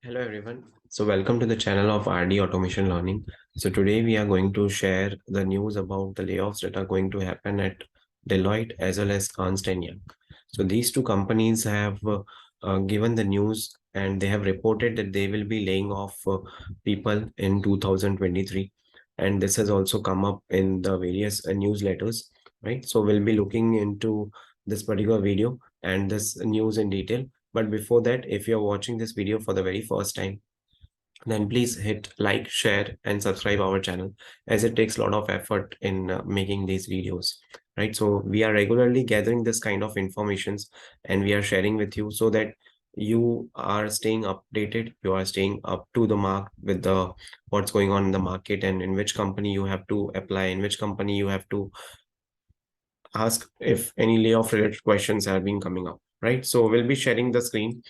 Hello everyone. So welcome to the channel of RD Automation Learning. So today we are going to share the news about the layoffs that are going to happen at Deloitte as well as Ernst& Young. So these two companies have given the news and they have reported that they will be laying off people in 2023. And this has also come up in the various newsletters, right? So we'll be looking into this particular video and this news in detail. But before that, if you're watching this video for the very first time, then please hit like, share, and subscribe our channel as it takes a lot of effort in making these videos, right? So we are regularly gathering this kind of informations and we are sharing with you so that you are staying updated, you are staying up to the mark with the what's going on in the market and in which company you have to apply, in which company you have to ask if any layoff related questions have been coming up, right? So we'll be sharing the screen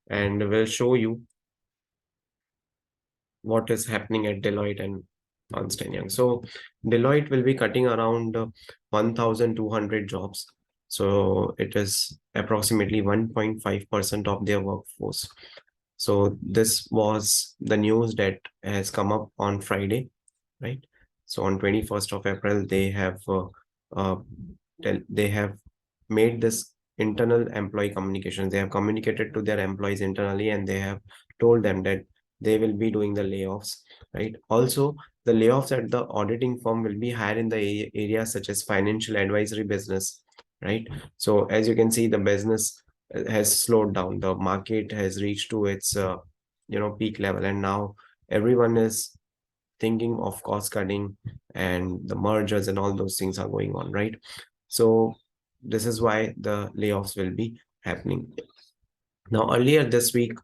and we'll show you what is happening at Deloitte and Ernst& Young. So Deloitte will be cutting around 1,200 jobs. So it is approximately 1.5% of their workforce. So this was the news that has come up on Friday, right? So on 21st of April, uh, they have made this internal employee communications. They have communicated to their employees internally and they have told them that they will be doing the layoffs, right? Also, the layoffs at the auditing firm will be higher in the areas such as financial advisory business, right? So as you can see, the business has slowed down. The market has reached to its peak level, and now everyone is thinking of cost cutting and the mergers and all those things are going on, right? So this is why the layoffs will be happening. Now, earlier this week,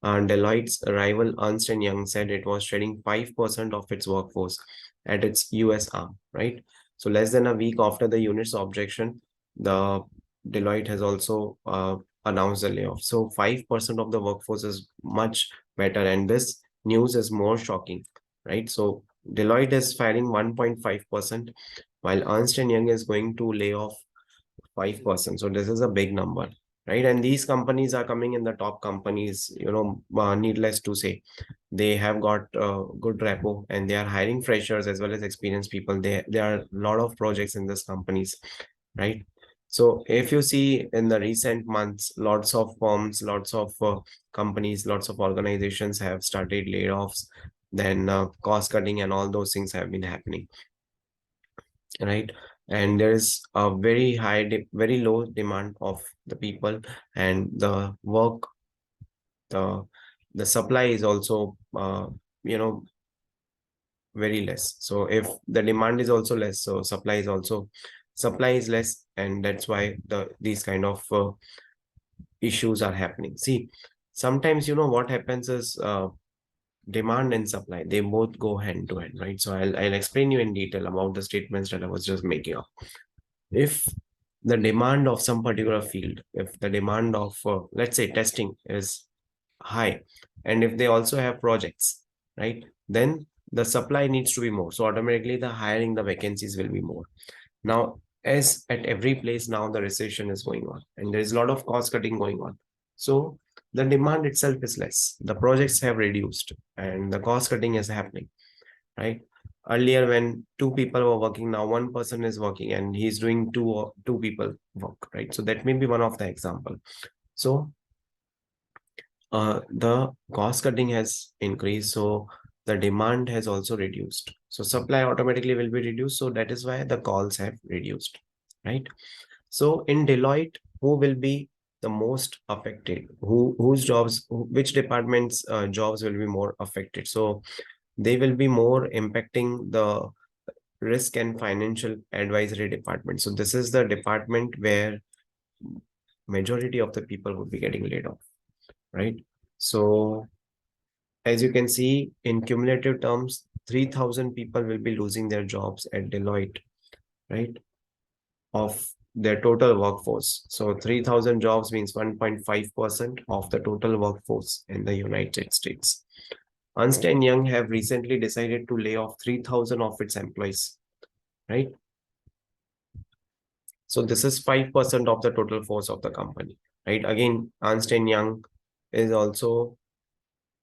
Deloitte's rival Ernst& Young said it was shedding 5% of its workforce at its US arm, right? So less than a week after the unit's objection, the Deloitte has also announced the layoff. So 5% of the workforce is much better, and this news is more shocking, right? So Deloitte is firing 1.5%, while Ernst& Young is going to lay off 5%. So this is a big number, right? And these companies are coming in the top companies, needless to say. They have got good repo and they are hiring freshers as well as experienced people. There are a lot of projects in these companies, right? So if you see in the recent months, lots of firms, lots of companies, lots of organizations have started layoffs, then cost cutting and all those things have been happening, right? And there is a very very low demand of the people, and the work, the the supply is also you know very less. So if the demand is also less, so supply is less, and that's why these kind of issues are happening. See, sometimes what happens is demand and supply, they both go hand to hand, right? So I'll explain you in detail about the statements that I was just making up. If the demand of some particular field, if the demand of let's say testing is high, and if they also have projects, right, then the supply needs to be more, so automatically the hiring, the vacancies will be more. Now, as at every place now, the recession is going on and there is a lot of cost cutting going on, so the demand itself is less, the projects have reduced and the cost cutting is happening, right? Earlier, when two people were working, now one person is working and he's doing two people work, right? So that may be one of the example. So the cost cutting has increased, so the demand has also reduced. So supply automatically will be reduced. So that is why the calls have reduced, right? So in Deloitte, who will be the most affected? Whose jobs, which departments' jobs will be more affected? So they will be more impacting the risk and financial advisory department. So this is the department where majority of the people would be getting laid off, right? So as you can see, in cumulative terms, 3,000 people will be losing their jobs at Deloitte, right? Of their total workforce. So 3,000 jobs means 1.5% of the total workforce in the United States. Ernst& Young have recently decided to lay off 3,000 of its employees, right? So this is 5% of the total force of the company, right? Again, Ernst& Young is also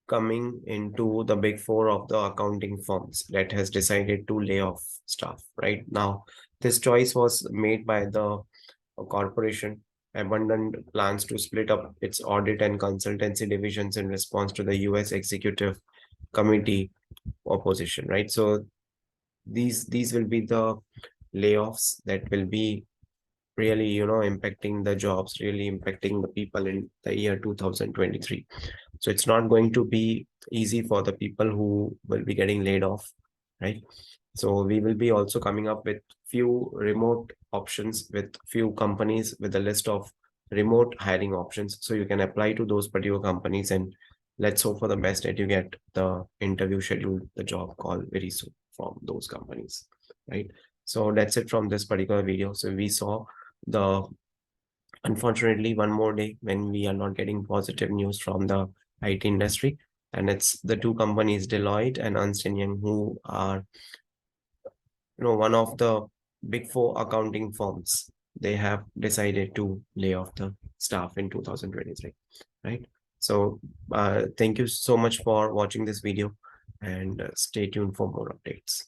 coming into the big four of the accounting firms that has decided to lay off staff right now. This choice was made by the corporation abandoned plans to split up its audit and consultancy divisions in response to the US executive committee opposition, right? So these will be the layoffs that will be really, impacting the jobs, really impacting the people in the year 2023. So it's not going to be easy for the people who will be getting laid off, right? So we will be also coming up with few remote options with few companies with a list of remote hiring options. So you can apply to those particular companies, and let's hope for the best that you get the interview scheduled, the job call very soon from those companies, right? So that's it from this particular video. So we saw the unfortunately one more day when we are not getting positive news from the IT industry, and it's the two companies Deloitte and Ernst& Young, who are one of the big four accounting firms. They have decided to lay off the staff in 2023, right? So thank you so much for watching this video, and stay tuned for more updates.